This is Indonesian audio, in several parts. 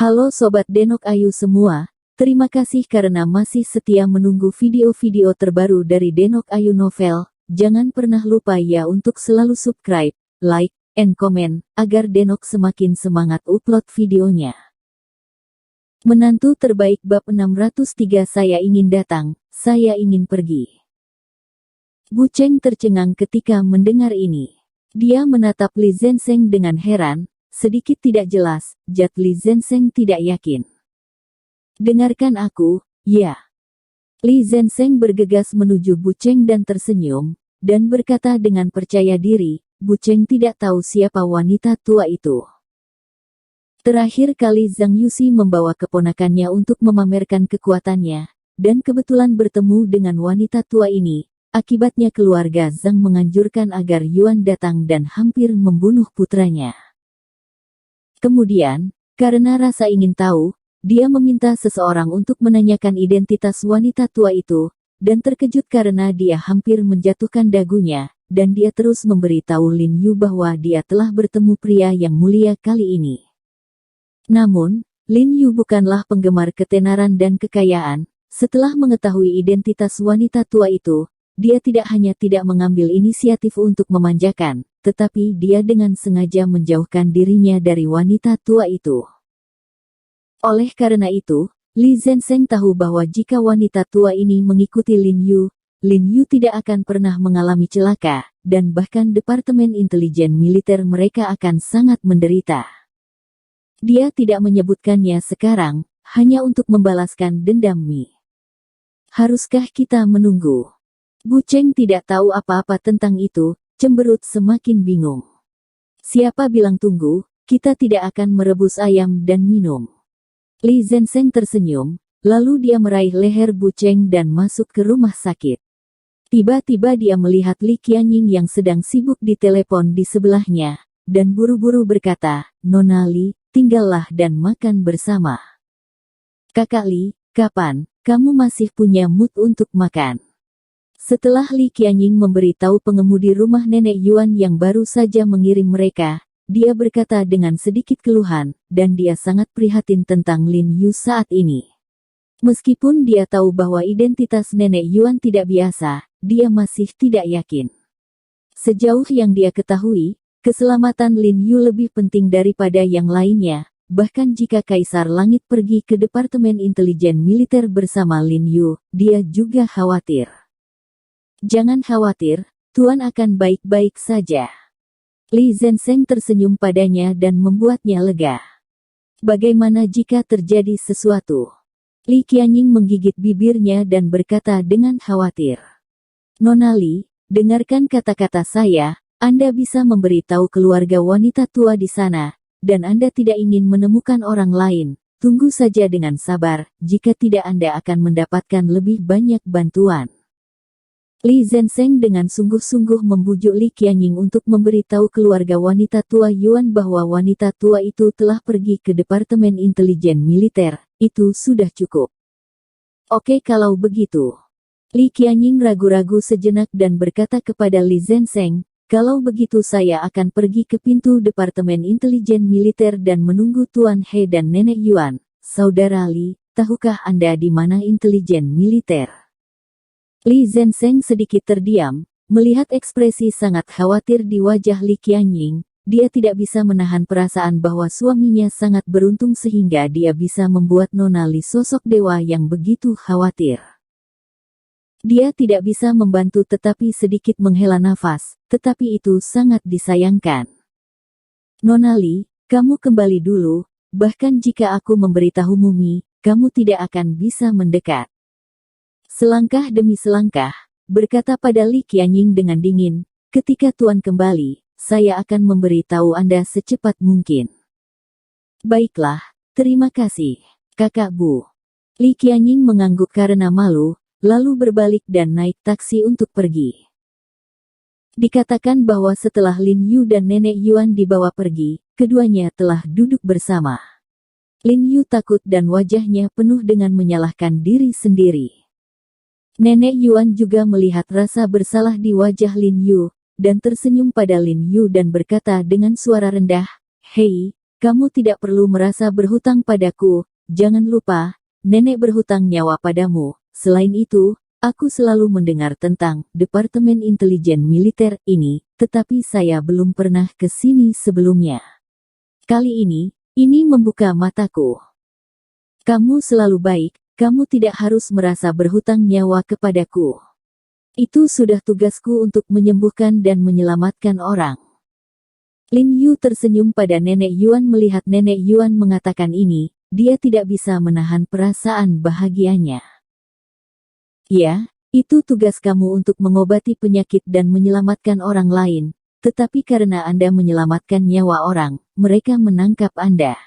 Halo Sobat Denok Ayu semua, terima kasih karena masih setia menunggu video-video terbaru dari Denok Ayu Novel. Jangan pernah lupa ya untuk selalu subscribe, like, and comment, agar Denok semakin semangat upload videonya. Menantu terbaik bab 603 Saya ingin datang, saya ingin pergi. Bu Cheng tercengang ketika mendengar ini. Dia menatap Li Zhensheng dengan heran. Sedikit tidak jelas, Jat Li Zhensheng tidak yakin. Dengarkan aku, ya. Li Zhensheng bergegas menuju Bu Cheng dan tersenyum, dan berkata dengan percaya diri, Bu Cheng tidak tahu siapa wanita tua itu. Terakhir kali Zhang Yuxi membawa keponakannya untuk memamerkan kekuatannya, dan kebetulan bertemu dengan wanita tua ini. Akibatnya keluarga Zhang menganjurkan agar Yuan datang dan hampir membunuh putranya. Kemudian, karena rasa ingin tahu, dia meminta seseorang untuk menanyakan identitas wanita tua itu, dan terkejut karena dia hampir menjatuhkan dagunya, dan dia terus memberitahu Lin Yu bahwa dia telah bertemu pria yang mulia kali ini. Namun, Lin Yu bukanlah penggemar ketenaran dan kekayaan. Setelah mengetahui identitas wanita tua itu, dia tidak hanya tidak mengambil inisiatif untuk memanjakan, tetapi dia dengan sengaja menjauhkan dirinya dari wanita tua itu. Oleh karena itu, Li Zhensheng tahu bahwa jika wanita tua ini mengikuti Lin Yu tidak akan pernah mengalami celaka, dan bahkan Departemen Intelijen Militer mereka akan sangat menderita. Dia tidak menyebutkannya sekarang, hanya untuk membalaskan dendam Mi. Haruskah kita menunggu? Bu Cheng tidak tahu apa-apa tentang itu, cemberut semakin bingung. Siapa bilang tunggu, kita tidak akan merebus ayam dan minum. Li Zhensheng tersenyum, lalu dia meraih leher Bu Cheng dan masuk ke rumah sakit. Tiba-tiba dia melihat Li Qianying yang sedang sibuk di telepon di sebelahnya, dan buru-buru berkata, Nona Li, tinggallah dan makan bersama. Kakak Li, kapan kamu masih punya mood untuk makan? Setelah Li Qianying memberitahu pengemudi rumah nenek Yuan yang baru saja mengirim mereka, dia berkata dengan sedikit keluhan, dan dia sangat prihatin tentang Lin Yu saat ini. Meskipun dia tahu bahwa identitas nenek Yuan tidak biasa, dia masih tidak yakin. Sejauh yang dia ketahui, keselamatan Lin Yu lebih penting daripada yang lainnya, bahkan jika Kaisar Langit pergi ke Departemen Intelijen Militer bersama Lin Yu, dia juga khawatir. Jangan khawatir, Tuan akan baik-baik saja. Li Zhensheng tersenyum padanya dan membuatnya lega. Bagaimana jika terjadi sesuatu? Li Qianying menggigit bibirnya dan berkata dengan khawatir. Nona Li, dengarkan kata-kata saya, Anda bisa memberitahu keluarga wanita tua di sana, dan Anda tidak ingin menemukan orang lain. Tunggu saja dengan sabar, jika tidak Anda akan mendapatkan lebih banyak bantuan. Li Zhensheng dengan sungguh-sungguh membujuk Li Qianying untuk memberitahu keluarga wanita tua Yuan bahwa wanita tua itu telah pergi ke Departemen Intelijen Militer, itu sudah cukup. Oke kalau begitu. Li Qianying ragu-ragu sejenak dan berkata kepada Li Zhensheng, kalau begitu saya akan pergi ke pintu Departemen Intelijen Militer dan menunggu Tuan He dan Nenek Yuan. Saudara Li, tahukah Anda di mana intelijen militer? Li Zhensheng sedikit terdiam, melihat ekspresi sangat khawatir di wajah Li Qianying. Dia tidak bisa menahan perasaan bahwa suaminya sangat beruntung sehingga dia bisa membuat Nona Li sosok dewa yang begitu khawatir. Dia tidak bisa membantu tetapi sedikit menghela nafas, tetapi itu sangat disayangkan. Nona Li, kamu kembali dulu, bahkan jika aku memberitahumu Mi, kamu tidak akan bisa mendekat. Selangkah demi selangkah, berkata pada Li Qianying dengan dingin, ketika Tuan kembali, saya akan memberitahu Anda secepat mungkin. Baiklah, terima kasih, Kakak Bu. Li Qianying mengangguk karena malu, lalu berbalik dan naik taksi untuk pergi. Dikatakan bahwa setelah Lin Yu dan Nenek Yuan dibawa pergi, keduanya telah duduk bersama. Lin Yu takut dan wajahnya penuh dengan menyalahkan diri sendiri. Nenek Yuan juga melihat rasa bersalah di wajah Lin Yu, dan tersenyum pada Lin Yu dan berkata dengan suara rendah, Hei, kamu tidak perlu merasa berhutang padaku, jangan lupa, nenek berhutang nyawa padamu. Selain itu, aku selalu mendengar tentang Departemen Intelijen Militer ini, tetapi saya belum pernah ke sini sebelumnya. Kali ini membuka mataku. Kamu selalu baik, kamu tidak harus merasa berhutang nyawa kepadaku. Itu sudah tugasku untuk menyembuhkan dan menyelamatkan orang. Lin Yu tersenyum pada Nenek Yuan. Melihat Nenek Yuan mengatakan ini, dia tidak bisa menahan perasaan bahagianya. Ya, itu tugas kamu untuk mengobati penyakit dan menyelamatkan orang lain, tetapi karena Anda menyelamatkan nyawa orang, mereka menangkap Anda.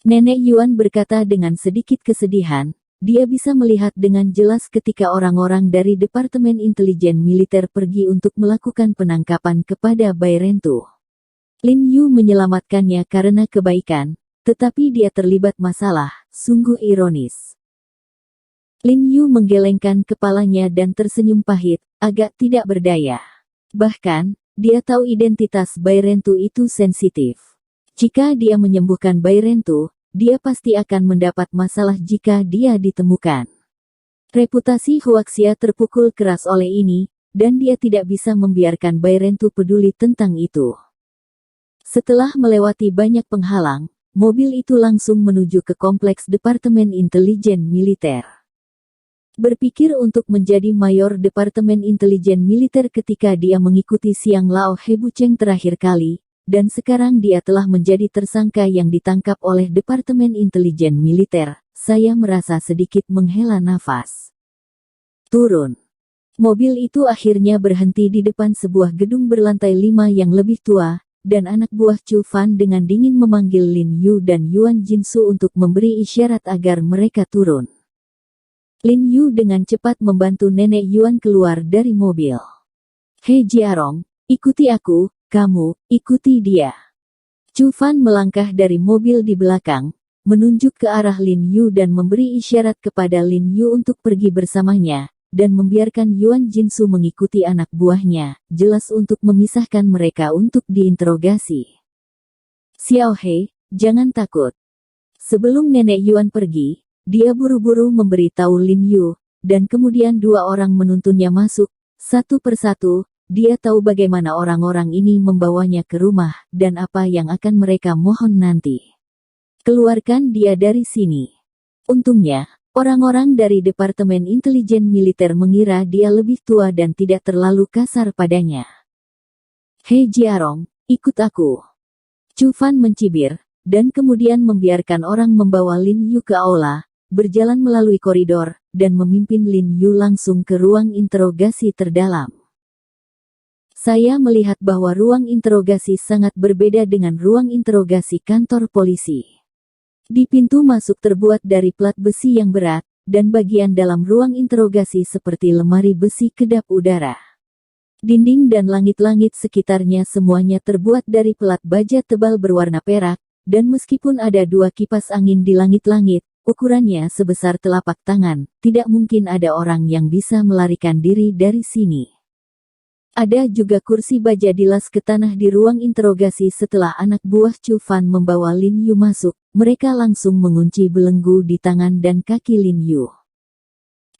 Nenek Yuan berkata dengan sedikit kesedihan. Dia bisa melihat dengan jelas ketika orang-orang dari Departemen Intelijen Militer pergi untuk melakukan penangkapan kepada Bai Rentu. Lin Yu menyelamatkannya karena kebaikan, tetapi dia terlibat masalah, sungguh ironis. Lin Yu menggelengkan kepalanya dan tersenyum pahit, agak tidak berdaya. Bahkan, dia tahu identitas Bai Rentu itu sensitif. Jika dia menyembuhkan Bai Rentu, dia pasti akan mendapat masalah jika dia ditemukan. Reputasi Huaxia terpukul keras oleh ini, dan dia tidak bisa membiarkan Bai Rentu peduli tentang itu. Setelah melewati banyak penghalang, mobil itu langsung menuju ke kompleks Departemen Intelijen Militer. Berpikir untuk menjadi mayor Departemen Intelijen Militer ketika dia mengikuti Siang Lao Hebucheng terakhir kali, dan sekarang dia telah menjadi tersangka yang ditangkap oleh Departemen Intelijen Militer, saya merasa sedikit menghela nafas. Turun. Mobil itu akhirnya berhenti di depan sebuah gedung berlantai 5 yang lebih tua, dan anak buah Chu Fan dengan dingin memanggil Lin Yu dan Yuan Jinsu untuk memberi isyarat agar mereka turun. Lin Yu dengan cepat membantu Nenek Yuan keluar dari mobil. He Jiarong, ikuti aku. Kamu, ikuti dia. Chu Fan melangkah dari mobil di belakang, menunjuk ke arah Lin Yu dan memberi isyarat kepada Lin Yu untuk pergi bersamanya, dan membiarkan Yuan Jinsu mengikuti anak buahnya, jelas untuk memisahkan mereka untuk diinterogasi. Xiao He, jangan takut. Sebelum Nenek Yuan pergi, dia buru-buru memberitahu Lin Yu, dan kemudian dua orang menuntunnya masuk, satu persatu. Dia tahu bagaimana orang-orang ini membawanya ke rumah, dan apa yang akan mereka mohon nanti. Keluarkan dia dari sini. Untungnya, orang-orang dari Departemen Intelijen Militer mengira dia lebih tua dan tidak terlalu kasar padanya. He Jiarong, ikut aku. Chu Fan mencibir, dan kemudian membiarkan orang membawa Lin Yu ke aula, berjalan melalui koridor, dan memimpin Lin Yu langsung ke ruang interogasi terdalam. Saya melihat bahwa ruang interogasi sangat berbeda dengan ruang interogasi kantor polisi. Di pintu masuk terbuat dari plat besi yang berat, dan bagian dalam ruang interogasi seperti lemari besi kedap udara. Dinding dan langit-langit sekitarnya semuanya terbuat dari pelat baja tebal berwarna perak, dan meskipun ada dua kipas angin di langit-langit, ukurannya sebesar telapak tangan, tidak mungkin ada orang yang bisa melarikan diri dari sini. Ada juga kursi baja dilas ke tanah di ruang interogasi. Setelah anak buah Chu Fan membawa Lin Yu masuk, mereka langsung mengunci belenggu di tangan dan kaki Lin Yu.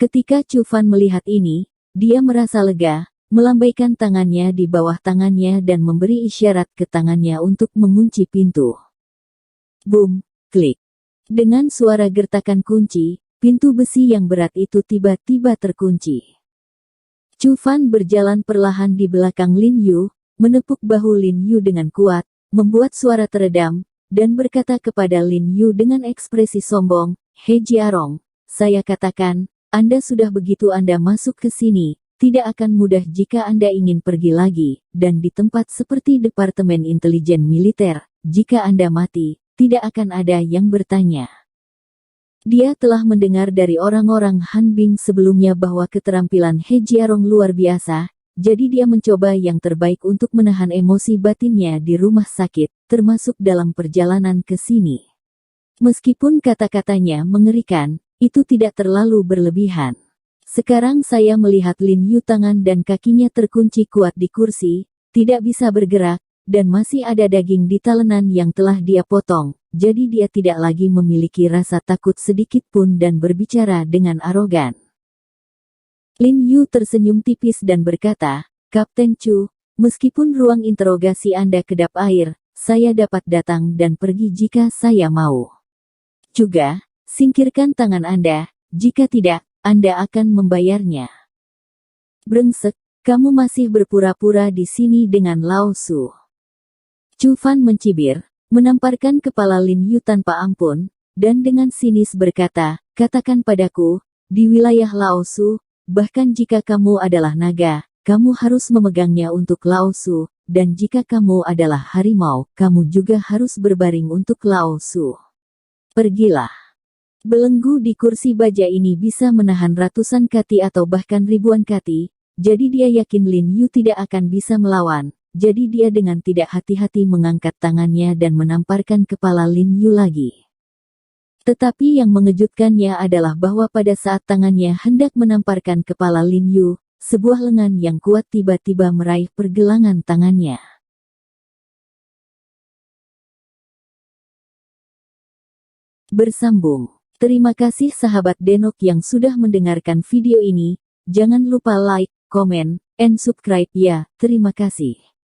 Ketika Chu Fan melihat ini, dia merasa lega, melambaikan tangannya di bawah tangannya dan memberi isyarat ke tangannya untuk mengunci pintu. Boom, klik. Dengan suara gertakan kunci, pintu besi yang berat itu tiba-tiba terkunci. Chu Fan berjalan perlahan di belakang Lin Yu, menepuk bahu Lin Yu dengan kuat, membuat suara teredam, dan berkata kepada Lin Yu dengan ekspresi sombong, He Jiarong, saya katakan, Anda sudah begitu Anda masuk ke sini, tidak akan mudah jika Anda ingin pergi lagi, dan di tempat seperti Departemen Intelijen Militer, jika Anda mati, tidak akan ada yang bertanya. Dia telah mendengar dari orang-orang Han Bing sebelumnya bahwa keterampilan He Jiarong luar biasa, jadi dia mencoba yang terbaik untuk menahan emosi batinnya di rumah sakit, termasuk dalam perjalanan ke sini. Meskipun kata-katanya mengerikan, itu tidak terlalu berlebihan. Sekarang saya melihat Lin Yu tangan dan kakinya terkunci kuat di kursi, tidak bisa bergerak, dan masih ada daging di talenan yang telah dia potong, jadi dia tidak lagi memiliki rasa takut sedikit pun dan berbicara dengan arogan. Lin Yu tersenyum tipis dan berkata, Kapten Chu, meskipun ruang interogasi Anda kedap air, saya dapat datang dan pergi jika saya mau. Juga, singkirkan tangan Anda, jika tidak, Anda akan membayarnya. Brengsek, kamu masih berpura-pura di sini dengan Lao Su. Chu Fan mencibir, menamparkan kepala Lin Yu tanpa ampun, dan dengan sinis berkata, katakan padaku, di wilayah Lao Su, bahkan jika kamu adalah naga, kamu harus memegangnya untuk Lao Su, dan jika kamu adalah harimau, kamu juga harus berbaring untuk Lao Su. Pergilah. Belenggu di kursi baja ini bisa menahan ratusan kati atau bahkan ribuan kati, jadi dia yakin Lin Yu tidak akan bisa melawan. Jadi dia dengan tidak hati-hati mengangkat tangannya dan menamparkan kepala Lin Yu lagi. Tetapi yang mengejutkannya adalah bahwa pada saat tangannya hendak menamparkan kepala Lin Yu, sebuah lengan yang kuat tiba-tiba meraih pergelangan tangannya. Bersambung. Terima kasih sahabat Denok yang sudah mendengarkan video ini. Jangan lupa like, komen, and subscribe ya. Terima kasih.